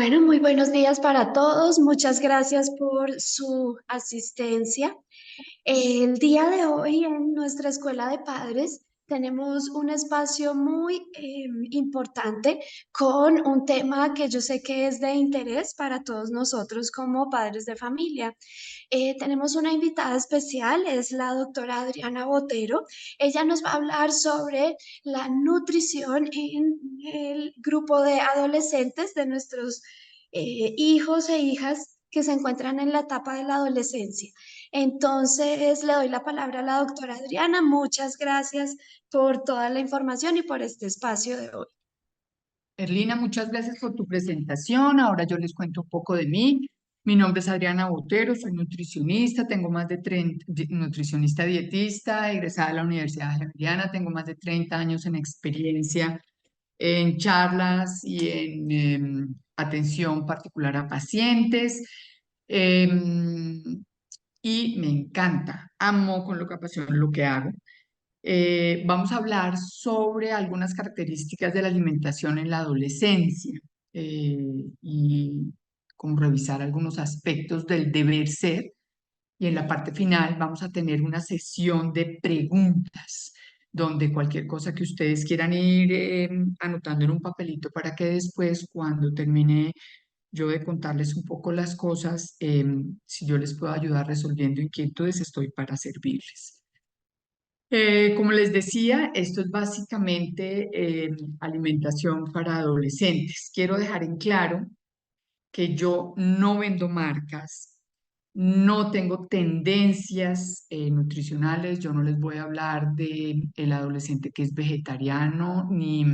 Bueno, muy buenos días para todos. Muchas gracias por su asistencia. El día de hoy en nuestra escuela de padres tenemos un espacio muy importante con un tema que yo sé que es de interés para todos nosotros como padres de familia. Tenemos una invitada especial, es la doctora Adriana Botero. Ella nos va a hablar sobre la nutrición en el grupo de adolescentes de nuestros hijos e hijas que se encuentran en la etapa de la adolescencia. Entonces, le doy la palabra a la doctora Adriana. Muchas gracias por toda la información y por este espacio de hoy. Erlina, muchas gracias por tu presentación. Ahora yo les cuento un poco de mí. Mi nombre es Adriana Botero, soy nutricionista, tengo más de 30, nutricionista dietista, egresada de la Universidad Javeriana, tengo más de 30 años en experiencia en charlas y en atención particular a pacientes. Em, y me encanta, amo con lo que apasiona lo que hago. Vamos a hablar sobre algunas características de la alimentación en la adolescencia y como revisar algunos aspectos del deber ser. Y en la parte final vamos a tener una sesión de preguntas donde cualquier cosa que ustedes quieran ir anotando en un papelito para que después, cuando termine yo de contarles un poco las cosas, si yo les puedo ayudar resolviendo inquietudes, estoy para servirles. Como les decía, esto es básicamente alimentación para adolescentes. Quiero dejar en claro que yo no vendo marcas, no tengo tendencias nutricionales, yo no les voy a hablar de el adolescente que es vegetariano, ni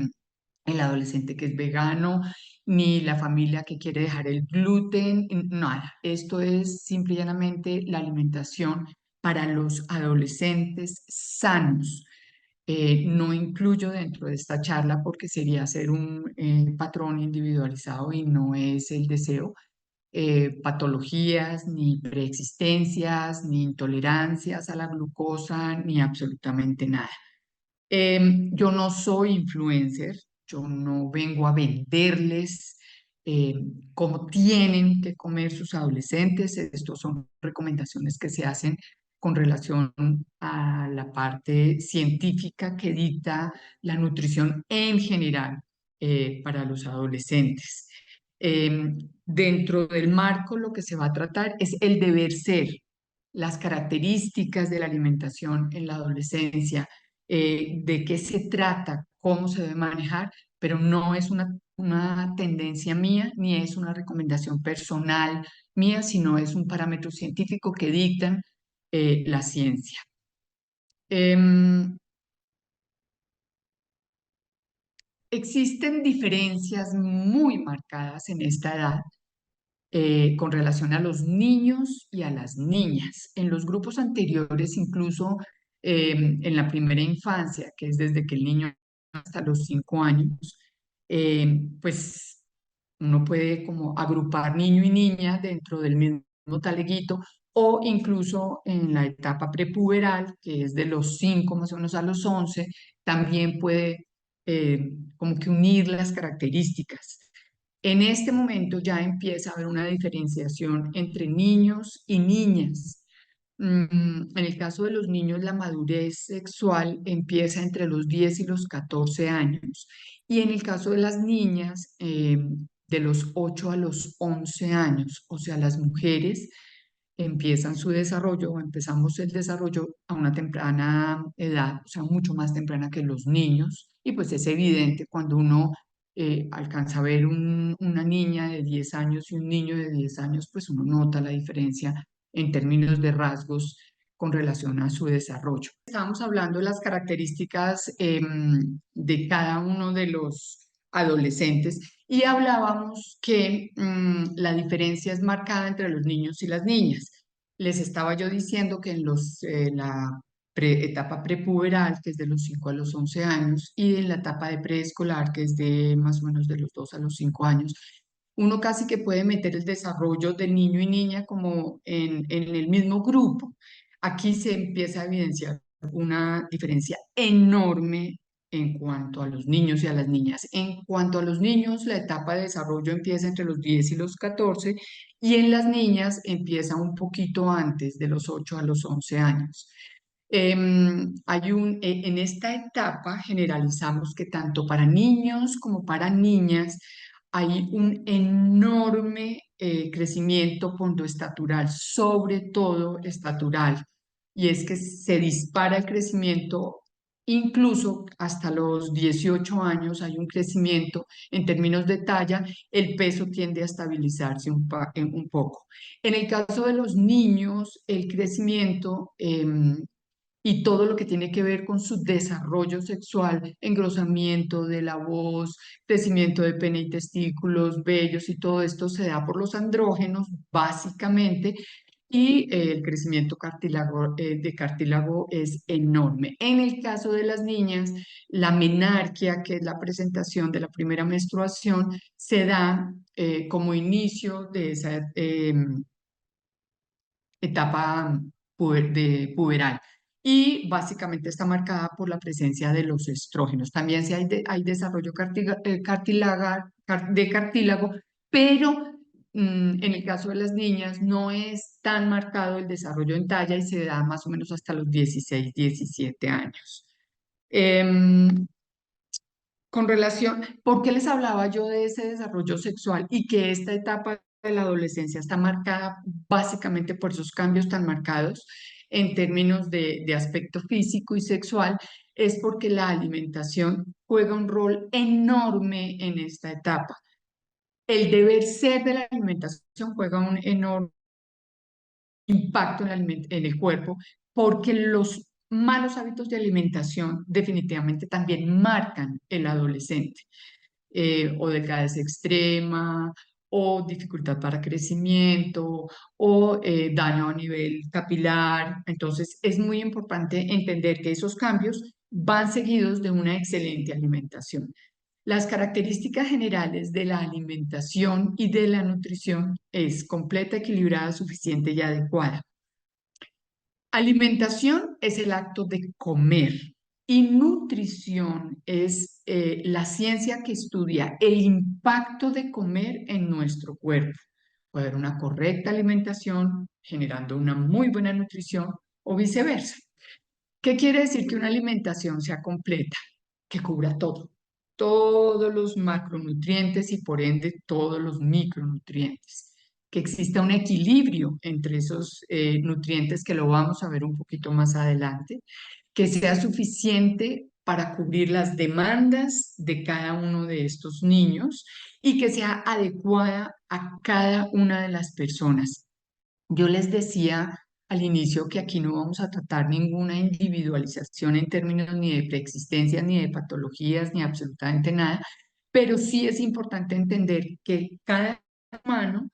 el adolescente que es vegano, ni la familia que quiere dejar el gluten, nada. Esto es simple y llanamente la alimentación para los adolescentes sanos. No incluyo dentro de esta charla porque sería hacer un patrón individualizado y no es el deseo, patologías, ni preexistencias, ni intolerancias a la glucosa, ni absolutamente nada. Yo no soy influencer, yo no vengo a venderles cómo tienen que comer sus adolescentes. Estos son recomendaciones que se hacen con relación a la parte científica que dicta la nutrición en general para los adolescentes. Dentro del marco lo que se va a tratar es el deber ser, las características de la alimentación en la adolescencia, de qué se trata, cómo se debe manejar, pero no es una tendencia mía ni es una recomendación personal mía, sino es un parámetro científico que dictan la ciencia. Em, Existen diferencias muy marcadas en esta edad con relación a los niños y a las niñas. En los grupos anteriores, incluso en la primera infancia, que es desde que el niño hasta los 5 años, pues uno puede como agrupar niño y niña dentro del mismo taleguito, o incluso en la etapa prepuberal, que es de los 5 más o menos a los 11, también puede como que unir las características. En este momento ya empieza a haber una diferenciación entre niños y niñas. En el caso de los niños, la madurez sexual empieza entre los 10 y los 14 años. Y en el caso de las niñas, de los 8 a los 11 años. O sea, las mujeres empiezan su desarrollo o empezamos el desarrollo a una temprana edad, o sea, mucho más temprana que los niños. Y pues es evidente cuando uno alcanza a ver una niña de 10 años y un niño de 10 años, pues uno nota la diferencia en términos de rasgos con relación a su desarrollo. Estábamos hablando de las características de cada uno de los adolescentes y hablábamos que la diferencia es marcada entre los niños y las niñas. Les estaba yo diciendo que en la etapa prepuberal, que es de los 5 a los 11 años, y en la etapa de preescolar, que es de más o menos de los 2 a los 5 años, uno casi que puede meter el desarrollo del niño y niña como en el mismo grupo. Aquí se empieza a evidenciar una diferencia enorme en cuanto a los niños y a las niñas. En cuanto a los niños, la etapa de desarrollo empieza entre los 10 y los 14 y en las niñas empieza un poquito antes, de los 8 a los 11 años. En esta etapa generalizamos que tanto para niños como para niñas hay un enorme crecimiento pontoestatural, sobre todo estatural, y es que se dispara el crecimiento. Incluso hasta los 18 años hay un crecimiento en términos de talla, el peso tiende a estabilizarse un poco. En el caso de los niños, el crecimiento y todo lo que tiene que ver con su desarrollo sexual, engrosamiento de la voz, crecimiento de pene y testículos, vellos y todo esto se da por los andrógenos, básicamente, y el crecimiento de cartílago es enorme. En el caso de las niñas, la menarquia, que es la presentación de la primera menstruación, se da como inicio de esa etapa puberal. Y básicamente está marcada por la presencia de los estrógenos. También sí hay desarrollo de cartílago, pero en el caso de las niñas no es tan marcado el desarrollo en talla y se da más o menos hasta los 16, 17 años. Em, con relación, ¿por qué les hablaba yo de ese desarrollo sexual y que esta etapa de la adolescencia está marcada básicamente por esos cambios tan marcados en términos de aspecto físico y sexual? Es porque la alimentación juega un rol enorme en esta etapa. El deber ser de la alimentación juega un enorme impacto en el cuerpo, porque los malos hábitos de alimentación definitivamente también marcan el adolescente, o delgadez extrema, o dificultad para crecimiento, o daño a nivel capilar. Entonces, es muy importante entender que esos cambios van seguidos de una excelente alimentación. Las características generales de la alimentación y de la nutrición es completa, equilibrada, suficiente y adecuada. Alimentación es el acto de comer y nutrición es la ciencia que estudia el impacto de comer en nuestro cuerpo. Puede haber una correcta alimentación generando una muy buena nutrición o viceversa. ¿Qué quiere decir que una alimentación sea completa? Que cubra todo, todos los macronutrientes y por ende todos los micronutrientes. Que exista un equilibrio entre esos nutrientes que lo vamos a ver un poquito más adelante, que sea suficiente para cubrir las demandas de cada uno de estos niños y que sea adecuada a cada una de las personas. Yo les decía al inicio que aquí no vamos a tratar ninguna individualización en términos ni de preexistencias, ni de patologías, ni absolutamente nada, pero sí es importante entender que cada humano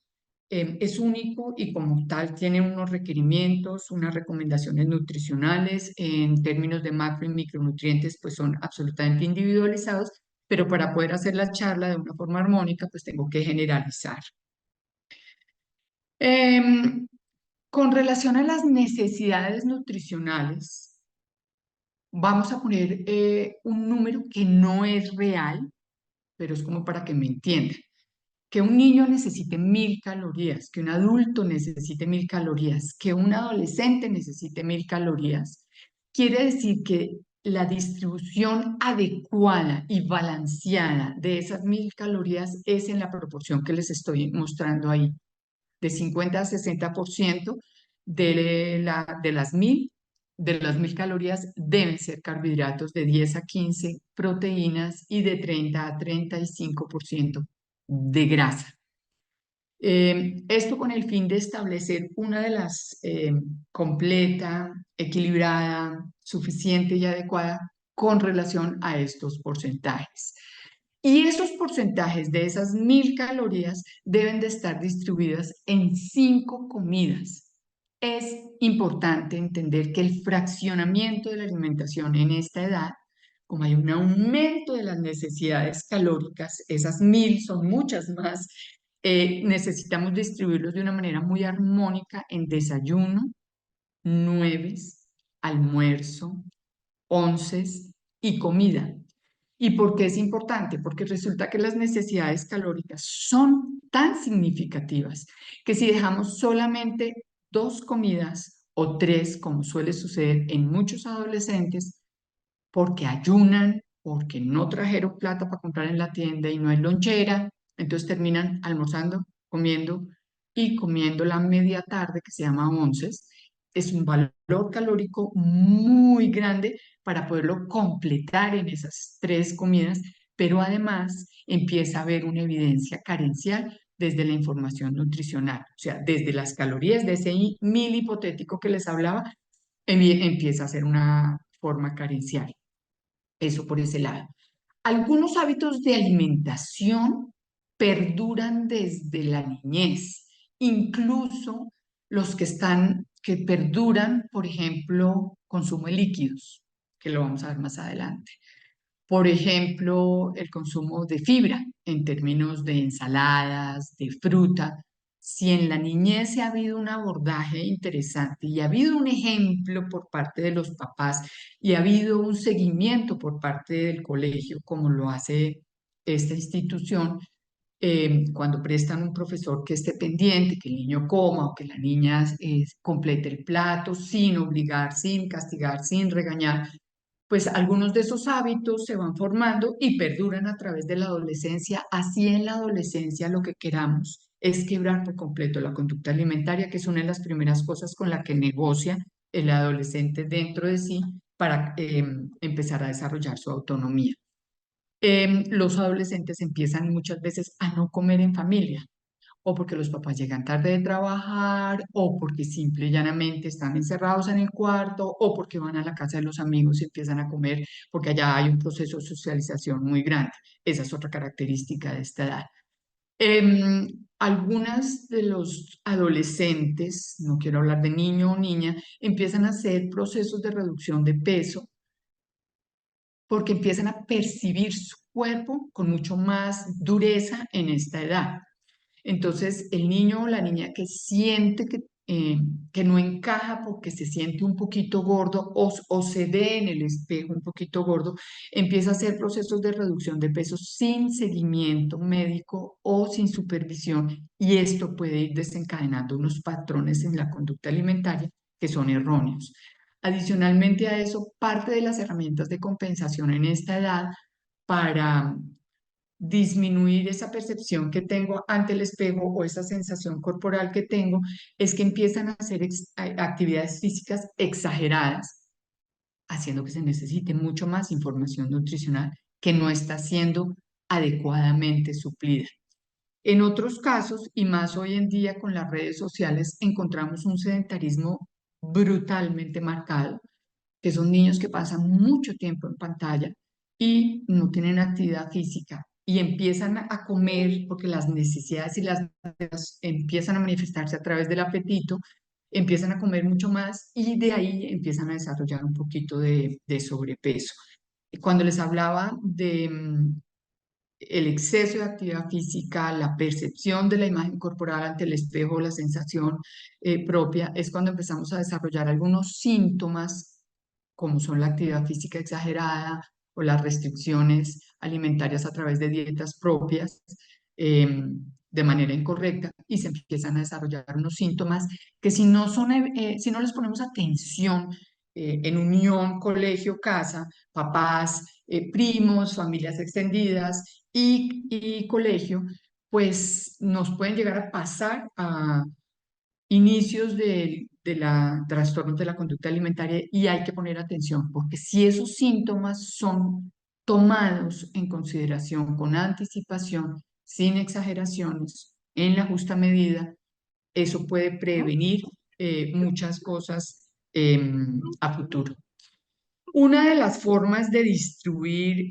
es único y como tal tiene unos requerimientos, unas recomendaciones nutricionales en términos de macro y micronutrientes, pues son absolutamente individualizados, pero para poder hacer la charla de una forma armónica, pues tengo que generalizar. Em, con relación a las necesidades nutricionales, vamos a poner un número que no es real, pero es como para que me entiendan. Que un niño necesite 1000 calorías, que un adulto necesite 1000 calorías, que un adolescente necesite 1000 calorías, quiere decir que la distribución adecuada y balanceada de esas 1000 calorías es en la proporción que les estoy mostrando ahí, de 50 a 60% de las 1000 calorías deben ser carbohidratos, de 10 a 15 proteínas y de 30 a 35% de grasa. Esto con el fin de establecer una de las completa, equilibrada, suficiente y adecuada con relación a estos porcentajes. Y esos porcentajes de esas 1000 calorías deben de estar distribuidas en 5 comidas. Es importante entender que el fraccionamiento de la alimentación en esta edad, como hay un aumento de las necesidades calóricas, esas 1000 son muchas más, necesitamos distribuirlos de una manera muy armónica en desayuno, nueves, almuerzo, onces y comida. ¿Y por qué es importante? Porque resulta que las necesidades calóricas son tan significativas que si dejamos solamente 2 comidas o 3, como suele suceder en muchos adolescentes, porque ayunan, porque no trajeron plata para comprar en la tienda y no hay lonchera, entonces terminan almorzando, comiendo y comiendo la media tarde, que se llama onces. Es un valor calórico muy grande para poderlo completar en esas 3 comidas, pero además empieza a haber una evidencia carencial desde la información nutricional, o sea, desde las calorías de ese mil hipotético que les hablaba, empieza a ser una forma carencial. Eso por ese lado. Algunos hábitos de alimentación perduran desde la niñez, incluso los que perduran, por ejemplo, consumo de líquidos, que lo vamos a ver más adelante. Por ejemplo, el consumo de fibra en términos de ensaladas, de fruta. Si en la niñez ha habido un abordaje interesante y ha habido un ejemplo por parte de los papás y ha habido un seguimiento por parte del colegio, como lo hace esta institución, cuando prestan un profesor que esté pendiente, que el niño coma o que la niña complete el plato sin obligar, sin castigar, sin regañar, pues algunos de esos hábitos se van formando y perduran a través de la adolescencia. Así en la adolescencia lo que queramos es quebrar por completo la conducta alimentaria, que es una de las primeras cosas con la que negocia el adolescente dentro de sí para empezar a desarrollar su autonomía. Los adolescentes empiezan muchas veces a no comer en familia, o porque los papás llegan tarde de trabajar, o porque simple y llanamente están encerrados en el cuarto, o porque van a la casa de los amigos y empiezan a comer, porque allá hay un proceso de socialización muy grande. Esa es otra característica de esta edad. Algunas de los adolescentes, no quiero hablar de niño o niña, empiezan a hacer procesos de reducción de peso porque empiezan a percibir su cuerpo con mucho más dureza en esta edad. Entonces, el niño o la niña que siente que no encaja porque se siente un poquito gordo o se ve en el espejo un poquito gordo, empieza a hacer procesos de reducción de peso sin seguimiento médico o sin supervisión, y esto puede ir desencadenando unos patrones en la conducta alimentaria que son erróneos. Adicionalmente a eso, parte de las herramientas de compensación en esta edad para disminuir esa percepción que tengo ante el espejo o esa sensación corporal que tengo, es que empiezan a hacer actividades físicas exageradas, haciendo que se necesite mucho más información nutricional que no está siendo adecuadamente suplida. En otros casos, y más hoy en día con las redes sociales, encontramos un sedentarismo brutalmente marcado, que son niños que pasan mucho tiempo en pantalla y no tienen actividad física y empiezan a comer porque las necesidades y las necesidades empiezan a manifestarse a través del apetito, empiezan a comer mucho más y de ahí empiezan a desarrollar un poquito de sobrepeso. Cuando les hablaba de el exceso de actividad física, la percepción de la imagen corporal ante el espejo, la sensación propia, es cuando empezamos a desarrollar algunos síntomas, como son la actividad física exagerada o las restricciones alimentarias a través de dietas propias de manera incorrecta, y se empiezan a desarrollar unos síntomas que si no les ponemos atención en unión, colegio, casa, papás, primos, familias extendidas y colegio, pues nos pueden llegar a pasar a inicios de la trastornos de la conducta alimentaria, y hay que poner atención, porque si esos síntomas son tomados en consideración con anticipación, sin exageraciones, en la justa medida, eso puede prevenir muchas cosas a futuro. Una de las formas de distribuir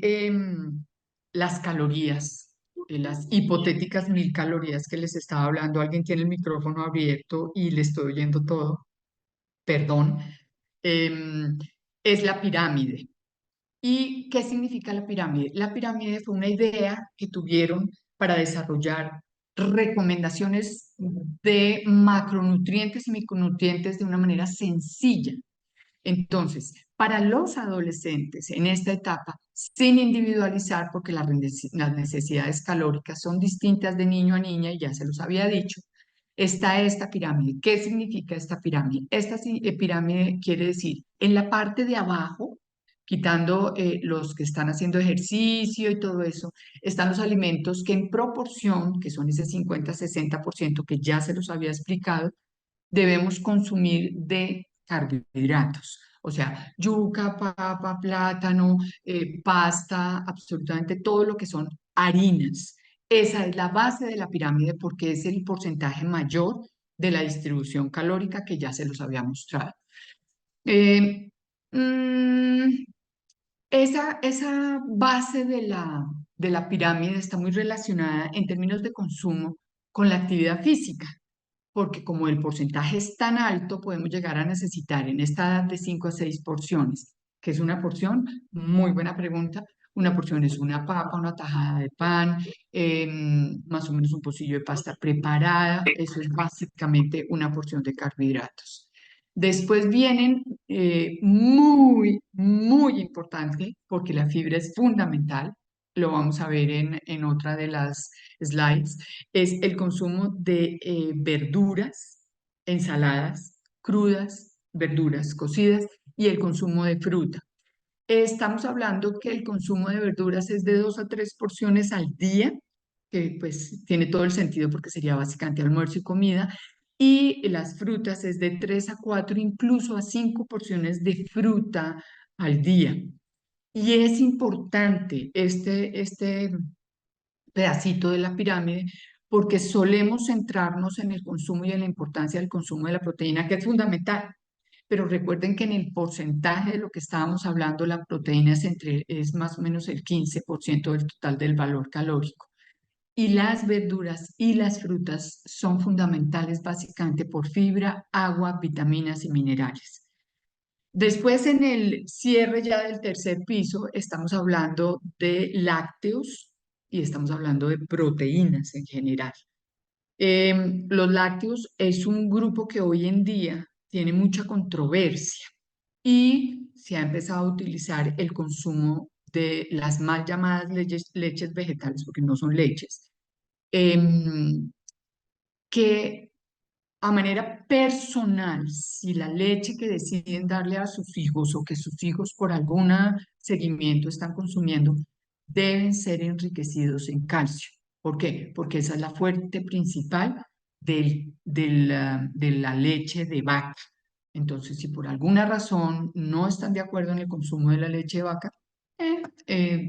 las calorías, las hipotéticas 1000 calorías que les estaba hablando, alguien tiene el micrófono abierto y le estoy oyendo todo, perdón, em, es la pirámide. ¿Y qué significa la pirámide? La pirámide fue una idea que tuvieron para desarrollar recomendaciones de macronutrientes y micronutrientes de una manera sencilla. Entonces, para los adolescentes en esta etapa sin individualizar porque las necesidades calóricas son distintas de niño a niña y ya se los había dicho. Está esta pirámide. ¿Qué significa esta pirámide? Esta pirámide quiere decir, en la parte de abajo, quitando los que están haciendo ejercicio y todo eso, están los alimentos que en proporción, que son ese 50-60% que ya se los había explicado, debemos consumir de carbohidratos. O sea, yuca, papa, plátano, pasta, absolutamente todo lo que son harinas. Esa es la base de la pirámide porque es el porcentaje mayor de la distribución calórica que ya se los había mostrado. Eh, mm, esa base de la pirámide está muy relacionada en términos de consumo con la actividad física porque como el porcentaje es tan alto, podemos llegar a necesitar en esta edad de 5 a 6 porciones. ¿Qué es una porción? Muy buena pregunta. Una porción es una papa, una tajada de pan, más o menos un pocillo de pasta preparada. Eso es básicamente una porción de carbohidratos. Después vienen muy importante, porque la fibra es fundamental, lo vamos a ver en otra de las slides, es el consumo de verduras, ensaladas, crudas, verduras cocidas y el consumo de fruta. Estamos hablando que el consumo de verduras es de 2 a 3 porciones al día, que pues tiene todo el sentido porque sería básicamente almuerzo y comida, y las frutas es de 3 a 4, incluso a 5 porciones de fruta al día. Y es importante este pedacito de la pirámide, porque solemos centrarnos en el consumo y en la importancia del consumo de la proteína, que es fundamental. Pero recuerden que en el porcentaje de lo que estábamos hablando, la proteína es más o menos el 15% del total del valor calórico. Y las verduras y las frutas son fundamentales básicamente por fibra, agua, vitaminas y minerales. Después, en el cierre ya del tercer piso, estamos hablando de lácteos y estamos hablando de proteínas en general. Los lácteos es un grupo que hoy en día tiene mucha controversia y se ha empezado a utilizar el consumo de las mal llamadas leches vegetales, porque no son leches, em, que a manera personal, si la leche que deciden darle a sus hijos o que sus hijos por algún seguimiento están consumiendo, deben ser enriquecidos en calcio. ¿Por qué? Porque esa es la fuente principal de la leche de vaca. Entonces, si por alguna razón no están de acuerdo en el consumo de la leche de vaca,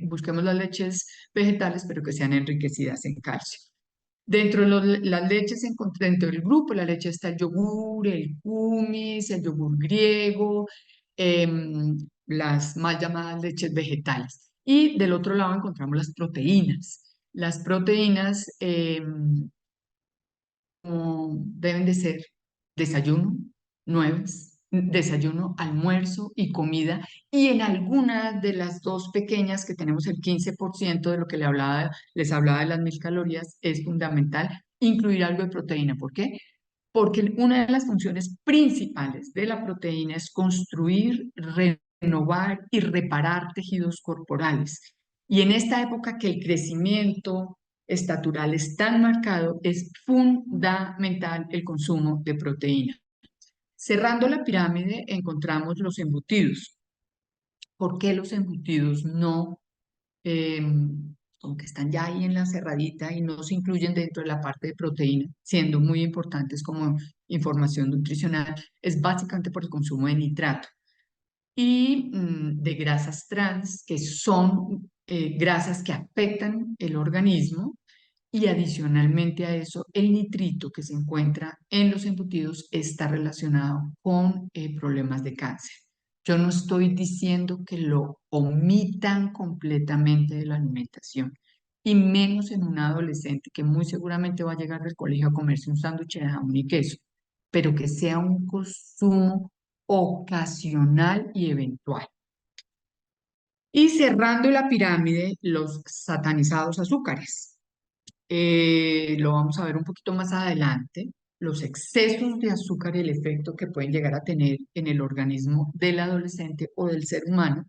busquemos las leches vegetales, pero que sean enriquecidas en calcio. Dentro de las leches, dentro del grupo, la leche está el yogur, el kumis, el yogur griego, las mal llamadas leches vegetales. Y del otro lado encontramos las proteínas. Las proteínas deben de ser desayuno, nueves, desayuno, almuerzo y comida. Y en algunas de las dos pequeñas que tenemos el 15% de lo que les hablaba de las 1000 calorías, es fundamental incluir algo de proteína. ¿Por qué? Porque una de las funciones principales de la proteína es construir, renovar y reparar tejidos corporales. Y en esta época que el crecimiento estatural es tan marcado, es fundamental el consumo de proteína. Cerrando la pirámide encontramos los embutidos. ¿Por qué los embutidos no eh, como que están ya ahí en la cerradita y no se incluyen dentro de la parte de proteína, siendo muy importantes como información nutricional? Es básicamente por el consumo de nitrato y de grasas trans, que son grasas que afectan el organismo, y adicionalmente a eso, el nitrito que se encuentra en los embutidos está relacionado con problemas de cáncer. Yo no estoy diciendo que lo omitan completamente de la alimentación, y menos en un adolescente que muy seguramente va a llegar del colegio a comerse un sándwich de jamón y queso, pero que sea un consumo ocasional y eventual. Y cerrando la pirámide, los satanizados azúcares. Lo vamos a ver un poquito más adelante, los excesos de azúcar y el efecto que pueden llegar a tener en el organismo del adolescente o del ser humano,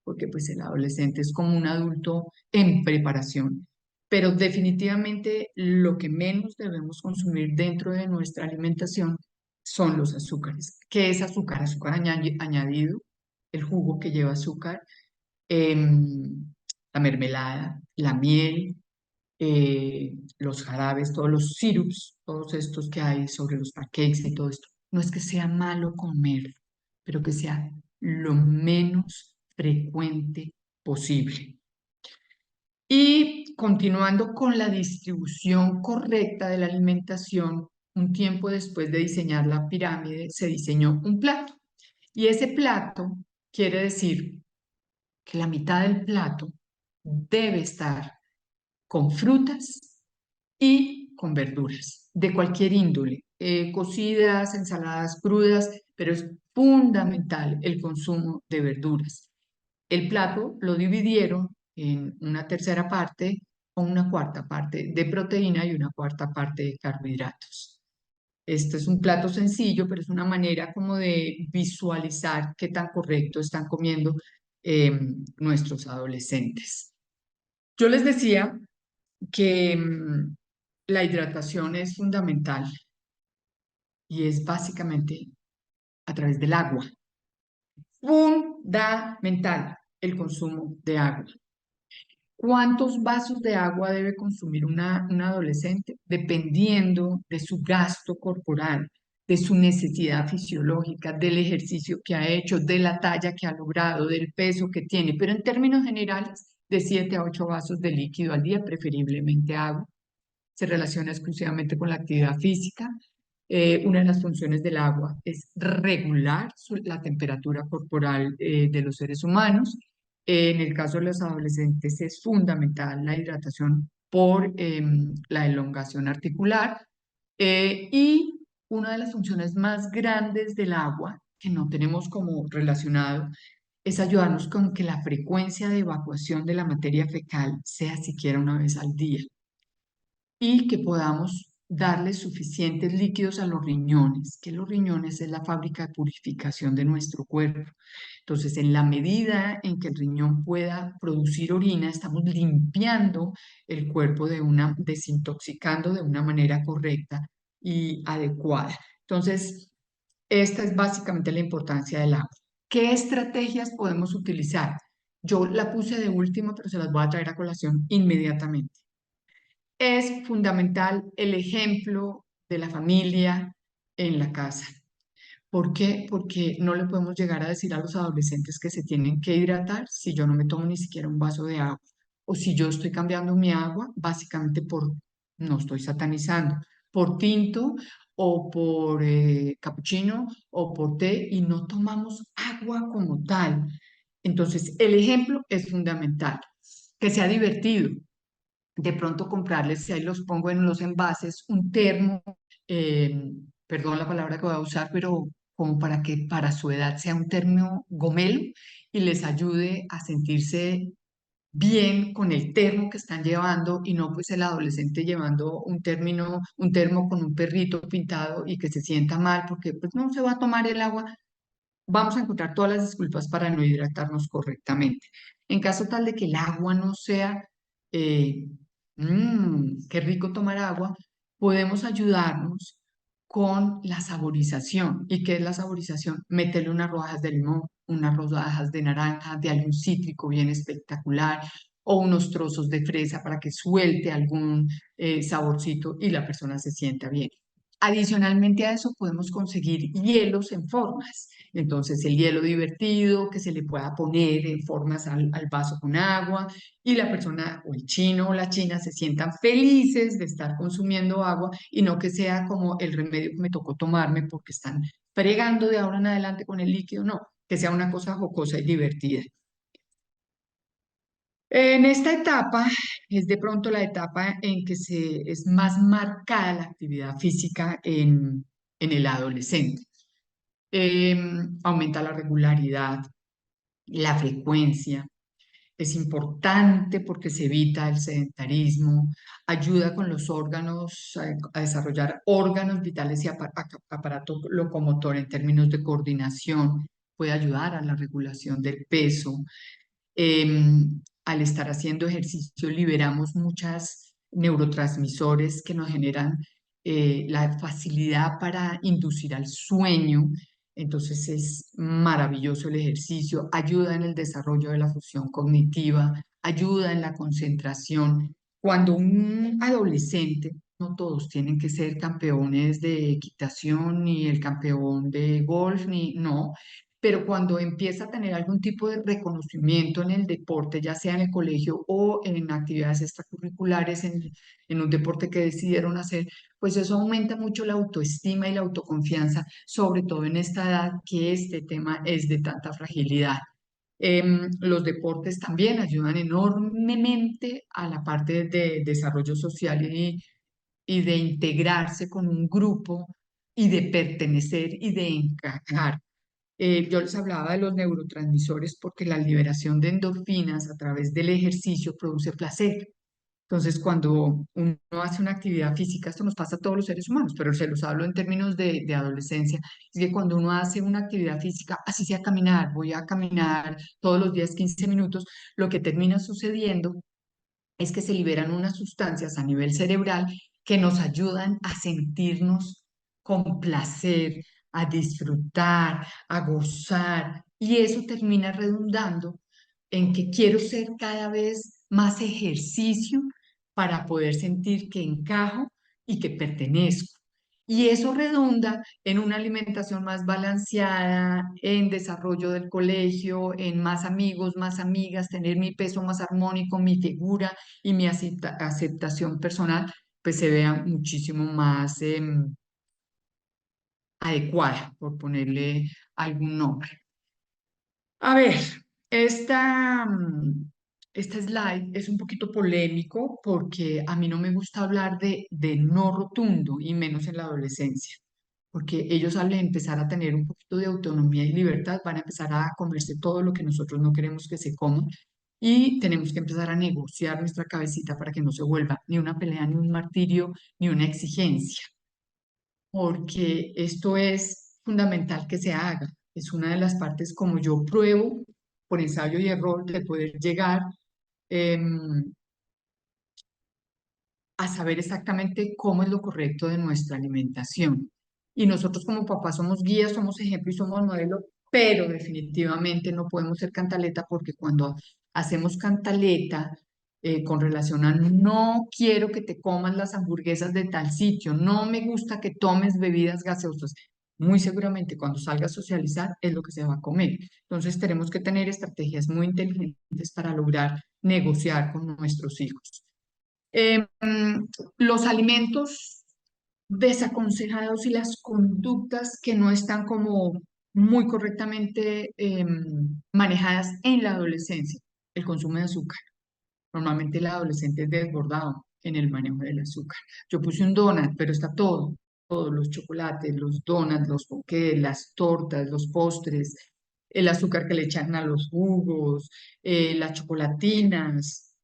porque pues el adolescente es como un adulto en preparación, pero definitivamente lo que menos debemos consumir dentro de nuestra alimentación son los azúcares. ¿Qué es azúcar? Azúcar añadido, el jugo que lleva azúcar, la mermelada, la miel, los jarabes, todos los sirups, todos estos que hay sobre los pancakes y todo esto. No es que sea malo comer, pero que sea lo menos frecuente posible. Y continuando con la distribución correcta de la alimentación, un tiempo después de diseñar la pirámide, se diseñó un plato. Y ese plato quiere decir que la mitad del plato debe estar con frutas y con verduras de cualquier índole, cocidas, ensaladas crudas, pero es fundamental el consumo de verduras. El plato lo dividieron en una tercera parte o una cuarta parte de proteína y una cuarta parte de carbohidratos. Este es un plato sencillo, pero es una manera como de visualizar qué tan correcto están comiendo nuestros adolescentes. Yo les decía que la hidratación es fundamental y es básicamente a través del agua. Fundamental el consumo de agua. ¿Cuántos vasos de agua debe consumir un adolescente? Dependiendo de su gasto corporal, de su necesidad fisiológica, del ejercicio que ha hecho, de la talla que ha logrado, del peso que tiene, pero en términos generales, de 7 a 8 vasos de líquido al día, preferiblemente agua. Se relaciona exclusivamente con la actividad física. Una de las funciones del agua es regular la temperatura corporal de los seres humanos. En el caso de los adolescentes es fundamental la hidratación por la elongación articular. Y una de las funciones más grandes del agua, que no tenemos como relacionado, es ayudarnos con que la frecuencia de evacuación de la materia fecal sea siquiera una vez al día y que podamos darle suficientes líquidos a los riñones, que los riñones es la fábrica de purificación de nuestro cuerpo. Entonces, en la medida en que el riñón pueda producir orina, estamos limpiando el cuerpo desintoxicando de una manera correcta y adecuada. Entonces, esta es básicamente la importancia del agua. ¿Qué estrategias podemos utilizar? Yo la puse de último, pero se las voy a traer a colación inmediatamente. Es fundamental el ejemplo de la familia en la casa. ¿Por qué? Porque no le podemos llegar a decir a los adolescentes que se tienen que hidratar si yo no me tomo ni siquiera un vaso de agua. O si yo estoy cambiando mi agua, básicamente no estoy satanizando, por tinto o por capuchino o por té y no tomamos agua como tal. Entonces, el ejemplo es fundamental. Que sea divertido, de pronto comprarles, si ahí los pongo en los envases, un termo, perdón la palabra que voy a usar, pero como para que para su edad sea un termo gomelo y les ayude a sentirse bien con el termo que están llevando y no pues el adolescente llevando un termo con un perrito pintado y que se sienta mal porque pues no se va a tomar el agua. Vamos a encontrar todas las disculpas para no hidratarnos correctamente. En caso tal de que el agua no sea, eh, qué rico tomar agua, podemos ayudarnos con la saborización. ¿Y qué es la saborización? Meterle unas rodajas de limón, unas rodajas de naranja, de algún cítrico bien espectacular, o unos trozos de fresa para que suelte algún saborcito y la persona se sienta bien. Adicionalmente a eso podemos conseguir hielos en formas. Entonces el hielo divertido que se le pueda poner en formas al vaso con agua y la persona o el chino o la china se sientan felices de estar consumiendo agua y no que sea como el remedio que me tocó tomarme porque están fregando de ahora en adelante con el líquido, no, que sea una cosa jocosa y divertida. En esta etapa es de pronto la etapa en que es más marcada la actividad física en el adolescente. Aumenta la regularidad, la frecuencia. Es importante porque se evita el sedentarismo, ayuda con los órganos a desarrollar órganos vitales y aparato locomotor en términos de coordinación, puede ayudar a la regulación del peso, Al estar haciendo ejercicio liberamos muchas neurotransmisores que nos generan la facilidad para inducir al sueño. Entonces es maravilloso el ejercicio, ayuda en el desarrollo de la función cognitiva, ayuda en la concentración. Cuando un adolescente, no todos tienen que ser campeones de equitación, ni el campeón de golf, ni no, pero cuando empieza a tener algún tipo de reconocimiento en el deporte, ya sea en el colegio o en actividades extracurriculares, en un deporte que decidieron hacer, pues eso aumenta mucho la autoestima y la autoconfianza, sobre todo en esta edad que este tema es de tanta fragilidad. Los deportes también ayudan enormemente a la parte de desarrollo social y de integrarse con un grupo y de pertenecer y de encajar. Yo les hablaba de los neurotransmisores porque la liberación de endorfinas a través del ejercicio produce placer. Entonces, cuando uno hace una actividad física, esto nos pasa a todos los seres humanos, pero se los hablo en términos de adolescencia, es que cuando uno hace una actividad física, así sea caminar, voy a caminar todos los días 15 minutos, lo que termina sucediendo es que se liberan unas sustancias a nivel cerebral que nos ayudan a sentirnos con placer, a disfrutar, a gozar, y eso termina redundando en que quiero ser cada vez más ejercicio para poder sentir que encajo y que pertenezco. Y eso redunda en una alimentación más balanceada, en desarrollo del colegio, en más amigos, más amigas, tener mi peso más armónico, mi figura y mi aceptación personal, pues se vea muchísimo más adecuada, por ponerle algún nombre. A ver, esta, este slide es un poquito polémico porque a mí no me gusta hablar de no rotundo y menos en la adolescencia, porque ellos al empezar a tener un poquito de autonomía y libertad van a empezar a comerse todo lo que nosotros no queremos que se coman y tenemos que empezar a negociar nuestra cabecita para que no se vuelva ni una pelea, ni un martirio, ni una exigencia, porque esto es fundamental que se haga. Es una de las partes como yo pruebo por ensayo y error de poder llegar em, a saber exactamente cómo es lo correcto de nuestra alimentación. Y nosotros como papás somos guías, somos ejemplo y somos modelo, pero definitivamente no podemos ser cantaleta porque cuando hacemos cantaleta con relación a no quiero que te comas las hamburguesas de tal sitio, no me gusta que tomes bebidas gaseosas, muy seguramente cuando salga a socializar es lo que se va a comer. Entonces tenemos que tener estrategias muy inteligentes para lograr negociar con nuestros hijos. Em, los alimentos desaconsejados y las conductas que no están como muy correctamente manejadas en la adolescencia, el consumo de azúcar. Normalmente el adolescente es desbordado en el manejo del azúcar. Yo puse un donut, pero está todo, todos los chocolates, los donuts, los ponqués, las tortas, los postres, el azúcar que le echan a los jugos, las chocolatinas.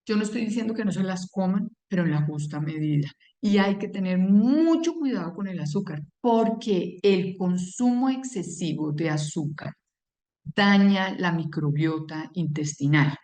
Yo no estoy diciendo que no se las coman, pero en la justa medida. Y hay que tener mucho cuidado con el azúcar, porque el consumo excesivo de azúcar daña la microbiota intestinal.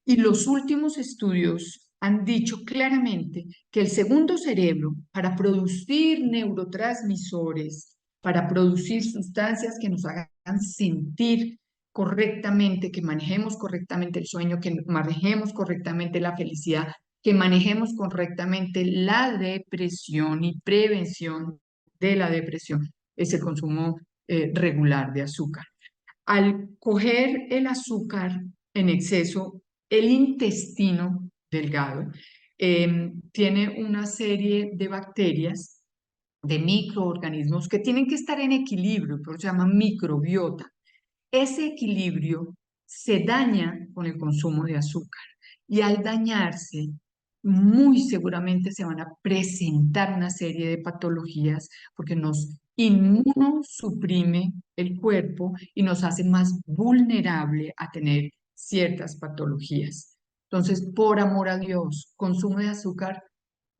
Y los últimos estudios han dicho claramente que el segundo cerebro, para producir neurotransmisores, para producir sustancias que nos hagan sentir correctamente, que manejemos correctamente el sueño, que manejemos correctamente la felicidad, que manejemos correctamente la depresión y prevención de la depresión, es el consumo regular de azúcar. Al coger el azúcar en exceso, el intestino delgado tiene una serie de bacterias, de microorganismos que tienen que estar en equilibrio, por eso se llama microbiota. Ese equilibrio se daña con el consumo de azúcar y al dañarse, muy seguramente se van a presentar una serie de patologías porque nos inmunosuprime el cuerpo y nos hace más vulnerable a tener ciertas patologías. Entonces, por amor a Dios, consumo de azúcar,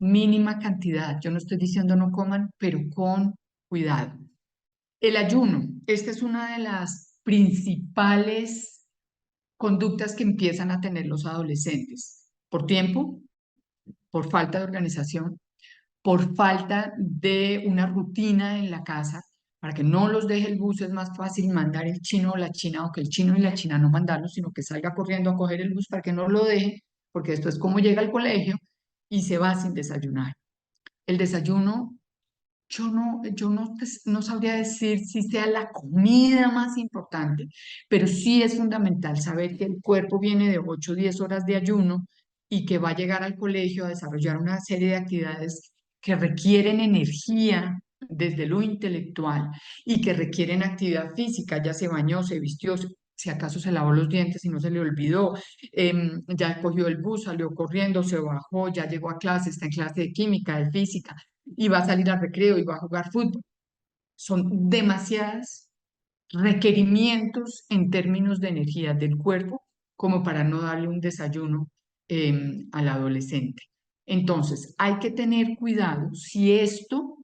mínima cantidad. Yo no estoy diciendo no coman, pero con cuidado. El ayuno, esta es una de las principales conductas que empiezan a tener los adolescentes por tiempo, por falta de organización, por falta de una rutina en la casa. Para que no los deje el bus es más fácil mandar el chino o la china, o que el chino y la china no mandarlos, sino que salga corriendo a coger el bus para que no lo deje, porque esto es como llega al colegio y se va sin desayunar. El desayuno, no sabría decir si sea la comida más importante, pero sí es fundamental saber que el cuerpo viene de 8 o 10 horas de ayuno y que va a llegar al colegio a desarrollar una serie de actividades que requieren energía desde lo intelectual y que requieren actividad física. Ya se bañó, se vistió, si acaso se lavó los dientes y no se le olvidó, ya cogió el bus, salió corriendo, se bajó, ya llegó a clase, está en clase de química, de física y va a salir al recreo y va a jugar fútbol. Son demasiados requerimientos en términos de energía del cuerpo como para no darle un desayuno al adolescente. Entonces, hay que tener cuidado si esto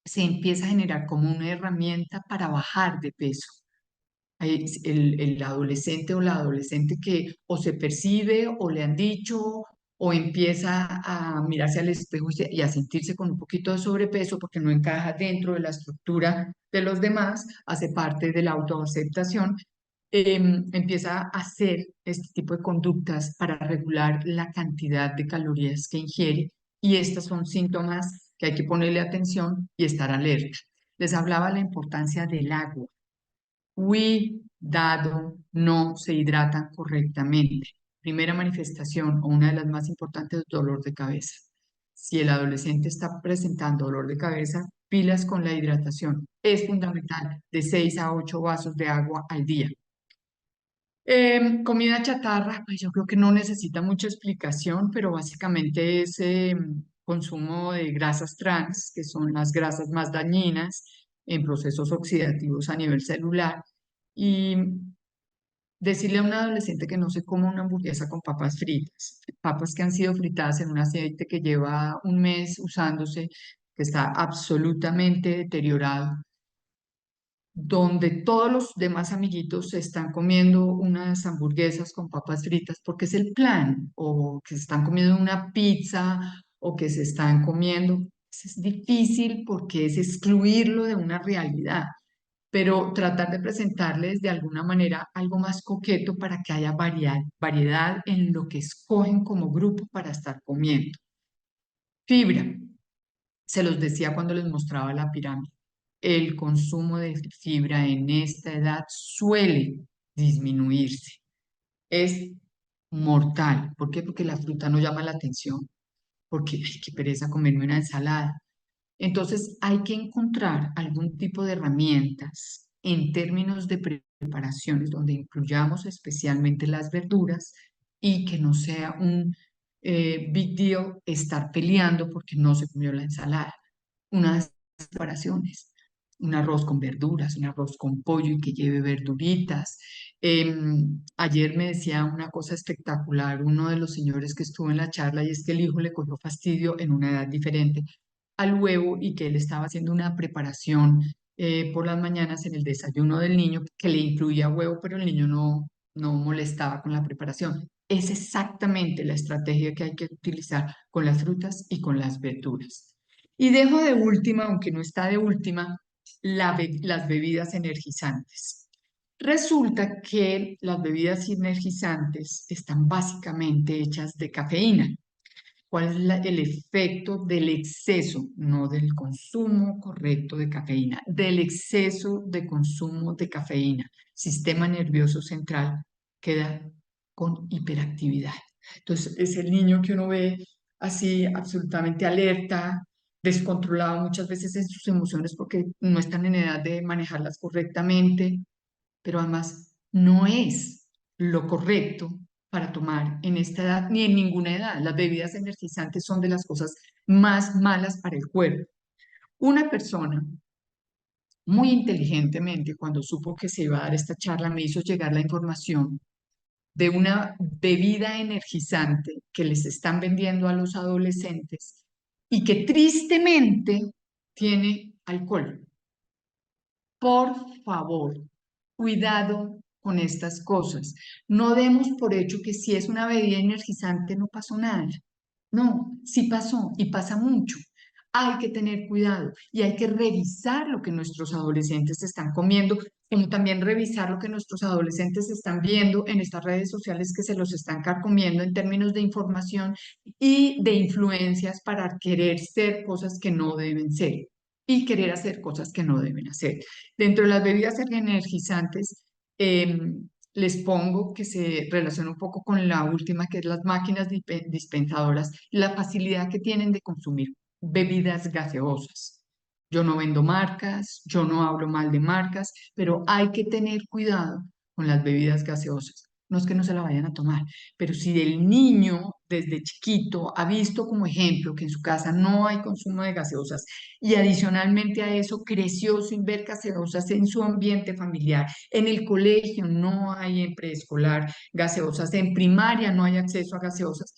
se empieza a generar como una herramienta para bajar de peso. El adolescente o la adolescente que o se percibe o le han dicho o empieza a mirarse al espejo y a sentirse con un poquito de sobrepeso porque no encaja dentro de la estructura de los demás, hace parte de la autoaceptación, empieza a hacer este tipo de conductas para regular la cantidad de calorías que ingiere y estos son síntomas que hay que ponerle atención y estar alerta. Les hablaba la importancia del agua. Cuidado, no se hidratan correctamente. Primera manifestación o una de las más importantes es dolor de cabeza. Si el adolescente está presentando dolor de cabeza, pilas con la hidratación. Es fundamental de 6 a 8 vasos de agua al día. Comida chatarra, pues yo creo que no necesita mucha explicación, pero básicamente es consumo de grasas trans, que son las grasas más dañinas en procesos oxidativos a nivel celular. Y decirle a un adolescente que no se coma una hamburguesa con papas fritas, papas que han sido fritadas en un aceite que lleva un mes usándose, que está absolutamente deteriorado, donde todos los demás amiguitos se están comiendo unas hamburguesas con papas fritas porque es el plan, o que se están comiendo una pizza, o que se están comiendo. Es difícil porque es excluirlo de una realidad, pero tratar de presentarles de alguna manera algo más coqueto para que haya variedad en lo que escogen como grupo para estar comiendo. Fibra. Se los decía cuando les mostraba la pirámide. El consumo de fibra en esta edad suele disminuirse. Es mortal. ¿Por qué? Porque la fruta no llama la atención. Porque, ay, qué pereza comerme una ensalada. Entonces hay que encontrar algún tipo de herramientas en términos de preparaciones donde incluyamos especialmente las verduras y que no sea un big deal estar peleando porque no se comió la ensalada. Unas preparaciones, un arroz con verduras, un arroz con pollo y que lleve verduritas. Ayer me decía una cosa espectacular uno de los señores que estuvo en la charla y es que el hijo le cogió fastidio en una edad diferente al huevo y que él estaba haciendo una preparación por las mañanas en el desayuno del niño que le incluía huevo, pero el niño no molestaba con la preparación. Es exactamente la estrategia que hay que utilizar con las frutas y con las verduras. Y dejo de última, aunque no está de última, las bebidas energizantes. Resulta que las bebidas energizantes están básicamente hechas de cafeína. ¿Cuál es el efecto del exceso, no del consumo correcto de cafeína, del exceso de consumo de cafeína? Sistema nervioso central queda con hiperactividad. Entonces, es el niño que uno ve así absolutamente alerta, descontrolado muchas veces en sus emociones porque no están en edad de manejarlas correctamente, pero además no es lo correcto para tomar en esta edad ni en ninguna edad. Las bebidas energizantes son de las cosas más malas para el cuerpo. Una persona muy inteligentemente, cuando supo que se iba a dar esta charla, me hizo llegar la información de una bebida energizante que les están vendiendo a los adolescentes y que tristemente tiene alcohol. Por favor, cuidado con estas cosas. No demos por hecho que si es una bebida energizante no pasó nada. No, sí pasó y pasa mucho. Hay que tener cuidado y hay que revisar lo que nuestros adolescentes están comiendo, como también revisar lo que nuestros adolescentes están viendo en estas redes sociales que se los están carcomiendo en términos de información y de influencias para querer ser cosas que no deben ser y querer hacer cosas que no deben hacer. Dentro de las bebidas energizantes, les pongo que se relaciona un poco con la última, que es las máquinas dispensadoras, la facilidad que tienen de consumir bebidas gaseosas. Yo no vendo marcas, yo no hablo mal de marcas, pero hay que tener cuidado con las bebidas gaseosas. No es que no se la vayan a tomar, pero si el niño desde chiquito ha visto como ejemplo que en su casa no hay consumo de gaseosas y adicionalmente a eso creció sin ver gaseosas en su ambiente familiar, en el colegio no hay en preescolar gaseosas, en primaria no hay acceso a gaseosas,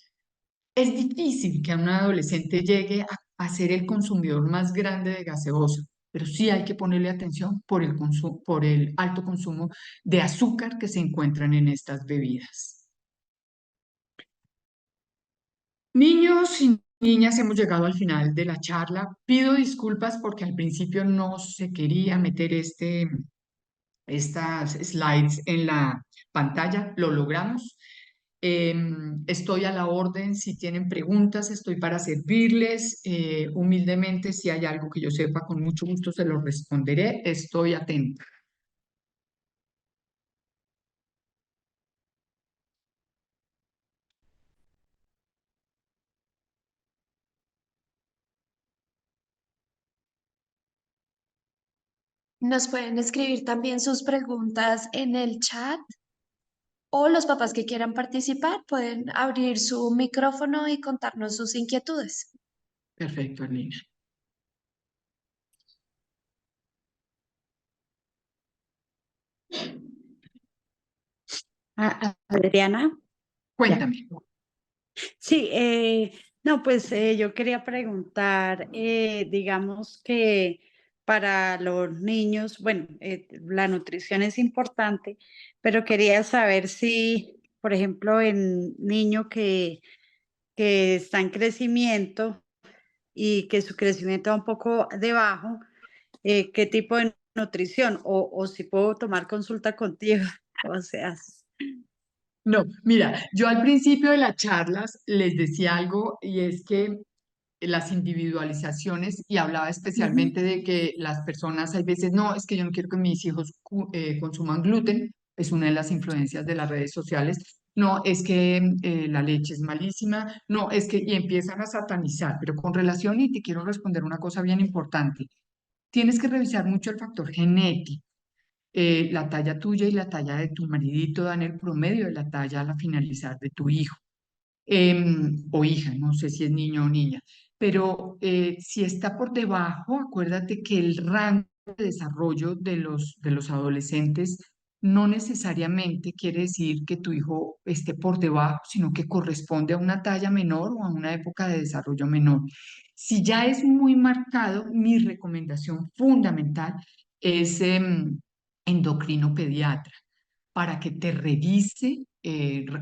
es difícil que a un adolescente llegue a ser el consumidor más grande de gaseosa, pero sí hay que ponerle atención por el por el alto consumo de azúcar que se encuentran en estas bebidas. Niños y niñas, hemos llegado al final de la charla. Pido disculpas porque al principio no se quería meter estas slides en la pantalla. Lo logramos. Estoy a la orden, si tienen preguntas, estoy para servirles. Humildemente, si hay algo que yo sepa, con mucho gusto se lo responderé. Estoy atenta. Nos pueden escribir también sus preguntas en el chat o los papás que quieran participar pueden abrir su micrófono y contarnos sus inquietudes. Perfecto, Arlene. Adriana, ya. Cuéntame. Sí, no, pues yo quería preguntar, digamos que para los niños, bueno, la nutrición es importante, pero quería saber si, por ejemplo, en niño que está en crecimiento y que su crecimiento va un poco debajo, ¿qué tipo de nutrición? O si puedo tomar consulta contigo, o sea. No, mira, yo al principio de las charlas les decía algo y es que las individualizaciones y hablaba Ujú. especialmente de que las personas hay veces, no, es que yo no quiero que mis hijos consuman gluten, es una de las influencias de las redes sociales, no, es que la leche es malísima, no, es que, y empiezan a satanizar, pero con relación, y te quiero responder una cosa bien importante, tienes que revisar mucho el factor genético. La talla tuya y la talla de tu maridito dan el promedio de la talla a la finalizar de tu hijo o hija, no sé si es niño o niña, pero si está por debajo, acuérdate que el rango de desarrollo de los adolescentes no necesariamente quiere decir que tu hijo esté por debajo, sino que corresponde a una talla menor o a una época de desarrollo menor. Si ya es muy marcado, mi recomendación fundamental es endocrino pediatra para que te revise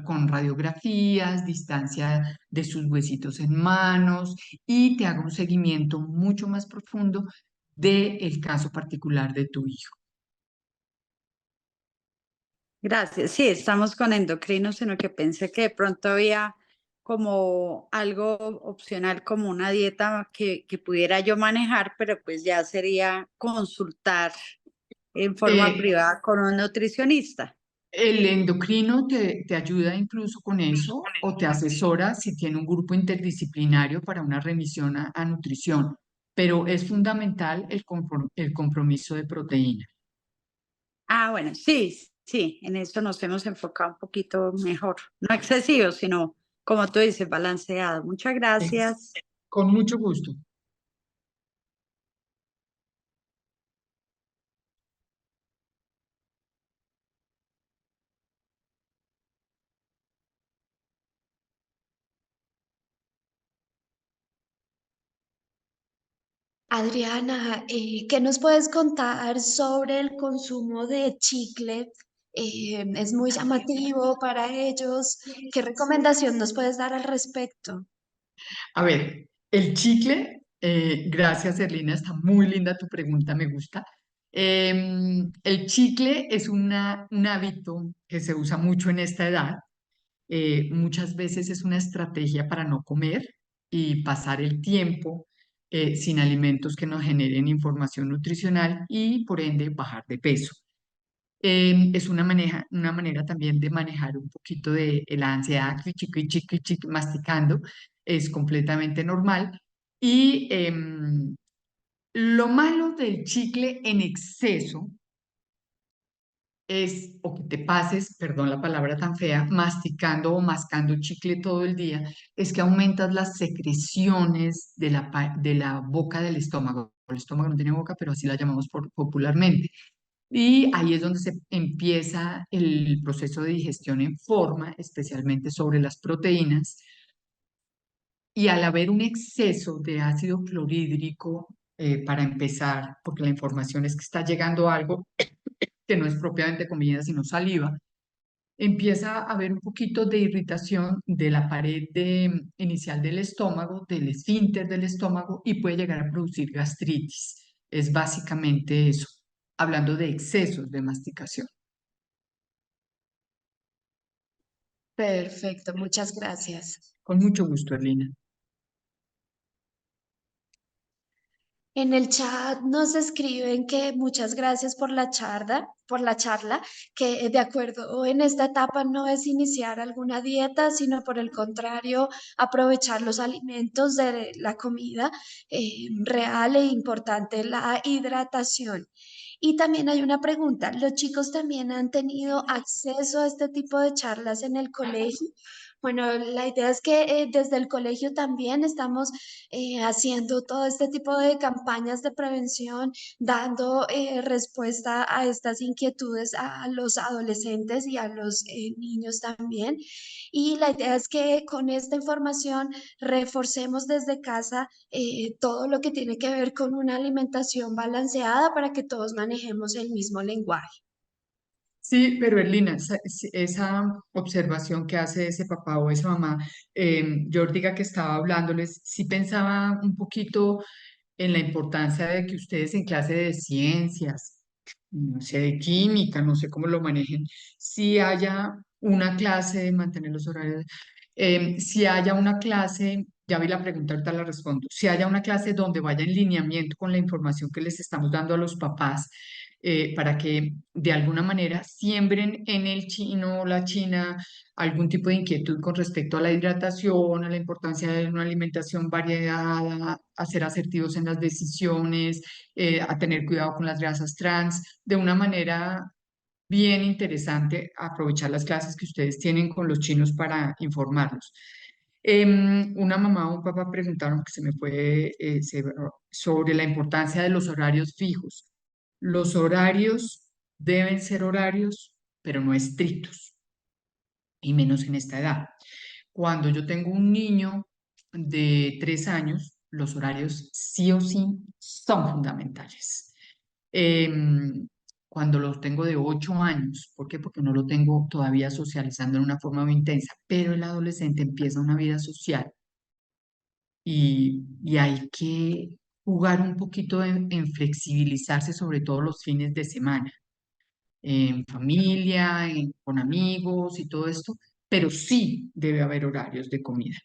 con radiografías, distancia de sus huesitos en manos y te haga un seguimiento mucho más profundo del caso particular de tu hijo. Gracias. Sí, estamos con endocrinos, sino que pensé que de pronto había como algo opcional, como una dieta que pudiera yo manejar, pero pues ya sería consultar en forma Eh, privada con un nutricionista. el endocrino te ayuda incluso con eso o te asesora si tiene un grupo interdisciplinario para una remisión a nutrición, pero es fundamental el compromiso de proteína. Ah, bueno, sí, sí, en eso nos hemos enfocado un poquito mejor. No excesivo, sino, como tú dices, balanceado. Muchas gracias. Con mucho gusto. Adriana, ¿qué nos puedes contar sobre el consumo de chicle es muy llamativo para ellos. ¿Qué recomendación nos puedes dar al respecto? A ver, el chicle, gracias Erlina, está muy linda tu pregunta, me gusta. El chicle es un hábito que se usa mucho en esta edad. Muchas veces es una estrategia para no comer y pasar el tiempo sin alimentos que nos generen información nutricional y por ende bajar de peso. Es una manera también de manejar un poquito de la ansiedad, masticando, es completamente normal. Y lo malo del chicle en exceso es, o que te pases, perdón la palabra tan fea, masticando o mascando chicle todo el día, es que aumentas las secreciones de de la boca del estómago. El estómago no tiene boca, pero así la llamamos popularmente. Y ahí es donde se empieza el proceso de digestión en forma, especialmente sobre las proteínas. Y al haber un exceso de ácido clorhídrico, para empezar, porque la información es que está llegando algo que no es propiamente comida, sino saliva, empieza a haber un poquito de irritación de la pared inicial del estómago, del esfínter del estómago, y puede llegar a producir gastritis. Es básicamente eso, hablando de excesos de masticación. Perfecto, muchas gracias. Con mucho gusto, Erlina. En el chat nos escriben que muchas gracias por la charla, que de acuerdo en esta etapa no es iniciar alguna dieta, sino por el contrario, aprovechar los alimentos de la comida, real e importante, la hidratación. Y también hay una pregunta, ¿los chicos también han tenido acceso a este tipo de charlas en el colegio? Bueno, la idea es que desde el colegio también estamos haciendo todo este tipo de campañas de prevención, dando respuesta a estas inquietudes a los adolescentes y a los niños también. Y la idea es que con esta información reforcemos desde casa todo lo que tiene que ver con una alimentación balanceada para que todos manejemos el mismo lenguaje. Sí, pero Erlina, esa observación que hace ese papá o esa mamá, yo diga que estaba hablándoles, sí pensaba un poquito en la importancia de que ustedes en clase de ciencias, no sé, de química, no sé cómo lo manejen, si haya una clase de mantener los horarios, si haya una clase, ya vi la pregunta, ahorita la respondo, si haya una clase donde vaya en lineamiento con la información que les estamos dando a los papás, para que de alguna manera siembren en el chino o la china algún tipo de inquietud con respecto a la hidratación, a la importancia de una alimentación variada, a ser asertivos en las decisiones, a tener cuidado con las grasas trans, de una manera bien interesante, aprovechar las clases que ustedes tienen con los chinos para informarlos. Una mamá o un papá preguntaron que se me fue sobre la importancia de los horarios fijos. Los horarios deben ser horarios, pero no estrictos, y menos en esta edad. Cuando yo tengo un niño de 3 años, los horarios sí o sí son fundamentales. Em, Cuando los tengo de 8 años, ¿por qué? Porque no lo tengo todavía socializando en una forma muy intensa, pero el adolescente empieza una vida social y hay que jugar un poquito en flexibilizarse, sobre todo los fines de semana, en familia, con amigos y todo esto, pero sí debe haber horarios de comida.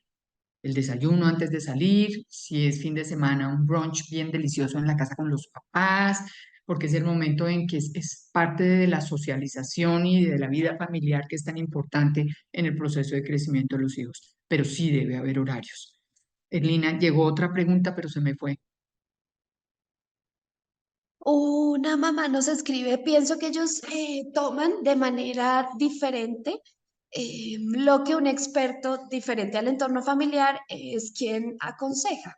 El desayuno antes de salir, si es fin de semana, un brunch bien delicioso en la casa con los papás, porque es el momento en que es parte de la socialización y de la vida familiar que es tan importante en el proceso de crecimiento de los hijos, pero sí debe haber horarios. Lina, llegó otra pregunta, pero se me fue. Una mamá nos escribe, pienso que ellos toman de manera diferente lo que un experto diferente al entorno familiar es quien aconseja.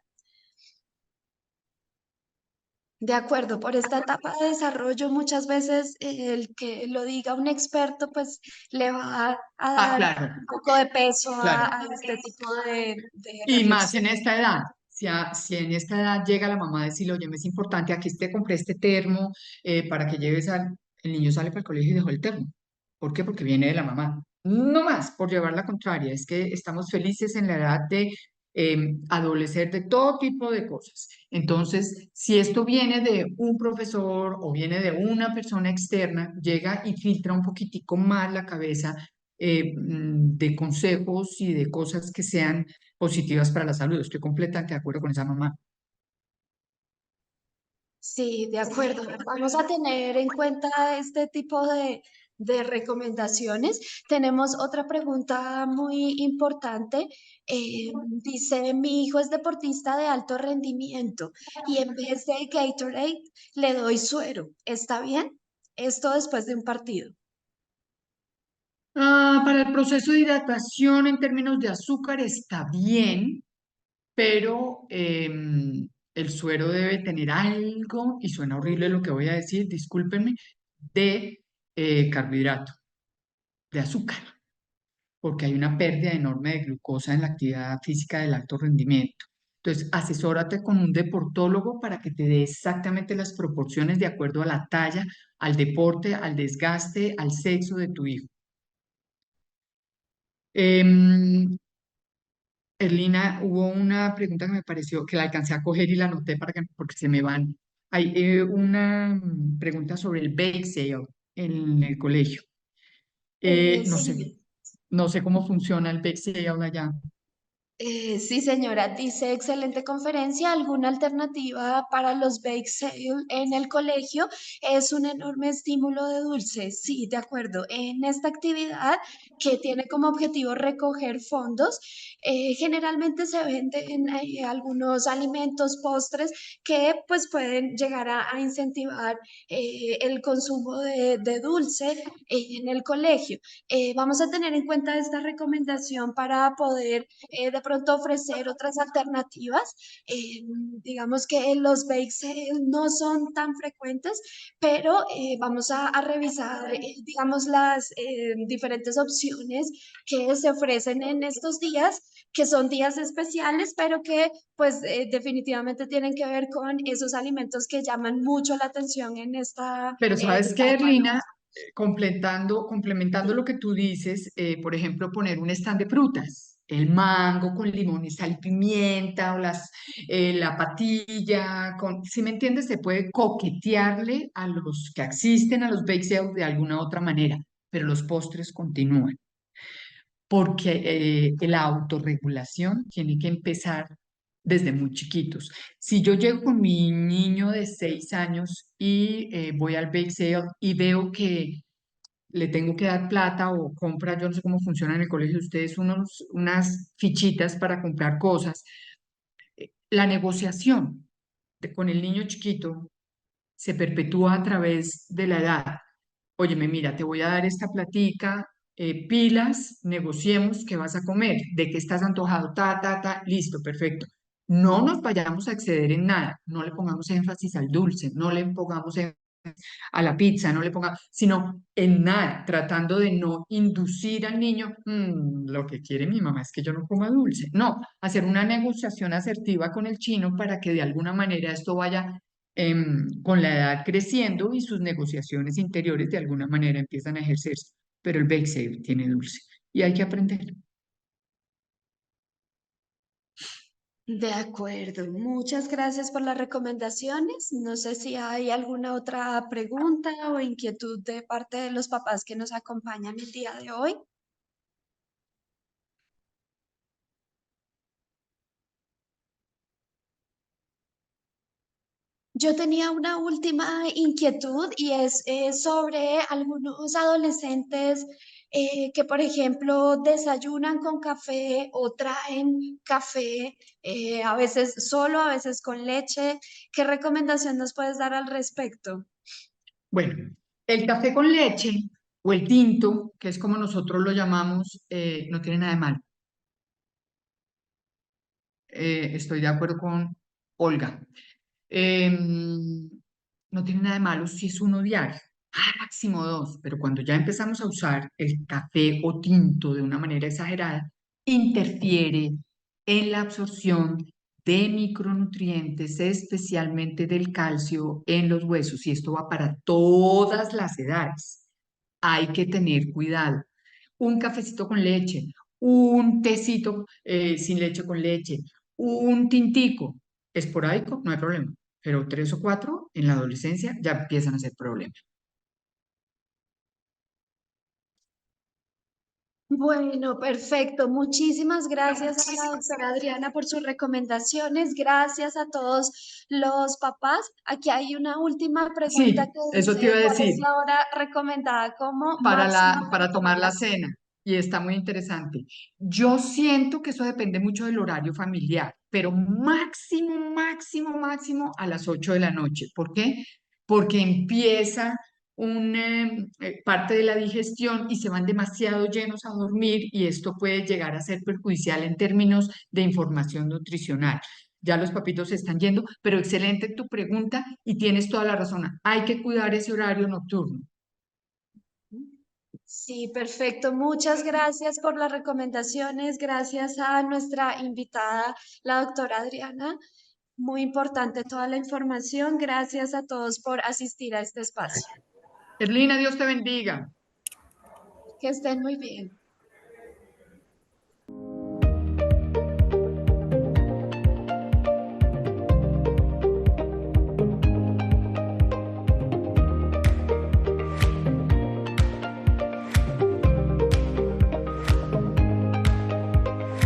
De acuerdo, por esta etapa de desarrollo muchas veces el que lo diga un experto pues le va a Ah, dar claro, un poco de peso claro. a este tipo de Y más reflexión. en esta edad. Si en esta edad llega la mamá a decirle, oye, me es importante, aquí te compré este termo, para que lleves al... El niño sale para el colegio y dejó el termo. ¿Por qué? Porque viene de la mamá. No más por llevar la contraria, es que estamos felices en la edad de adolecer de todo tipo de cosas. Entonces, si esto viene de un profesor o viene de una persona externa, llega y filtra un poquitico más la cabeza de consejos y de cosas que sean positivas para la salud. Estoy completamente de acuerdo con esa mamá. Sí, de acuerdo. Vamos a tener en cuenta este tipo de recomendaciones. Tenemos otra pregunta muy importante. Dice, mi hijo es deportista de alto rendimiento y en vez de Gatorade le doy suero. ¿Está bien? Esto después de un partido. Para el proceso de hidratación en términos de azúcar está bien, pero el suero debe tener algo, y suena horrible lo que voy a decir, discúlpenme, de carbohidrato, de azúcar, porque hay una pérdida enorme de glucosa en la actividad física del alto rendimiento. Entonces, asesórate con un deportólogo para que te dé exactamente las proporciones de acuerdo a la talla, al deporte, al desgaste, al sexo de tu hijo. Em, Erlina, hubo una pregunta que me pareció que la alcancé a coger y la anoté porque se me van. Hay una pregunta sobre el bake sale en el colegio. No sé, Sí. no sé cómo funciona el bake sale allá. Sí, señora, dice excelente conferencia. ¿Alguna alternativa para los bake sale en el colegio? Es un enorme estímulo de dulces. Sí, de acuerdo. En esta actividad que tiene como objetivo recoger fondos, generalmente se venden algunos alimentos, postres que pues pueden llegar a incentivar el consumo de dulce en el colegio. Vamos a tener en cuenta esta recomendación para poder de pronto ofrecer otras alternativas. Digamos que los bake sale no son tan frecuentes, pero vamos a revisar, digamos, las diferentes opciones que se ofrecen en estos días, que son días especiales, pero que pues definitivamente tienen que ver con esos alimentos que llaman mucho la atención en esta Pero ¿sabes qué, etapa, ¿no? Erlina? Complementando lo que tú dices, por ejemplo, poner un stand de frutas, el mango con limón y sal y pimienta, o la patilla, si me entiendes, se puede coquetearle a los que asisten a los bake sales de alguna otra manera, pero los postres continúan, porque la autorregulación tiene que empezar desde muy chiquitos. Si yo llego con mi niño de 6 años y voy al bake sale y veo que le tengo que dar plata o compra, yo no sé cómo funciona en el colegio de ustedes, unas fichitas para comprar cosas, la negociación con el niño chiquito se perpetúa a través de la edad. Óyeme, mira, te voy a dar esta platica, pilas, negociemos qué vas a comer, de qué estás antojado, listo, perfecto. No nos vayamos a exceder en nada, no le pongamos énfasis al dulce, no le pongamos énfasis a la pizza, no le pongamos, sino en nada, tratando de no inducir al niño, lo que quiere mi mamá es que yo no coma dulce. No, hacer una negociación asertiva con el chino para que de alguna manera esto vaya con la edad creciendo y sus negociaciones interiores de alguna manera empiezan a ejercerse. Pero el bake sale tiene dulce y hay que aprender. De acuerdo, muchas gracias por las recomendaciones. No sé si hay alguna otra pregunta o inquietud de parte de los papás que nos acompañan el día de hoy. Yo tenía una última inquietud y es sobre algunos adolescentes que, por ejemplo, desayunan con café o traen café, a veces solo, a veces con leche. ¿Qué recomendación nos puedes dar al respecto? Bueno, el café con leche o el tinto, que es como nosotros lo llamamos, no tiene nada de malo. Estoy de acuerdo con Olga. Em, no tiene nada de malo si es uno diario, máximo dos, pero cuando ya empezamos a usar el café o tinto de una manera exagerada, interfiere en la absorción de micronutrientes, especialmente del calcio en los huesos, y esto va para todas las edades. hay que tener cuidado. Un cafecito con leche, un tecito sin leche con leche, un tintico esporádico, no hay problema, pero 3 o 4 en la adolescencia ya empiezan a ser problemas. Bueno, perfecto. Muchísimas gracias a la doctora Adriana por sus recomendaciones. Gracias a todos los papás. Aquí hay una última pregunta Sí, que eso te dice, iba a ¿cuál es decir. la hora recomendada como máxima para Para tomar tomar la la cena? cena y está muy interesante. Yo siento que eso depende mucho del horario familiar, pero máximo, máximo, máximo a las 8 de la noche. ¿Por qué? Porque empieza parte de la digestión y se van demasiado llenos a dormir y esto puede llegar a ser perjudicial en términos de información nutricional. Ya los papitos se están yendo, pero excelente tu pregunta y tienes toda la razón. Hay que cuidar ese horario nocturno. Sí, perfecto. Muchas gracias por las recomendaciones. Gracias a nuestra invitada, la doctora Adriana. Muy importante toda la información. Gracias a todos por asistir a este espacio. Erlina, Dios te bendiga. Que estén muy bien.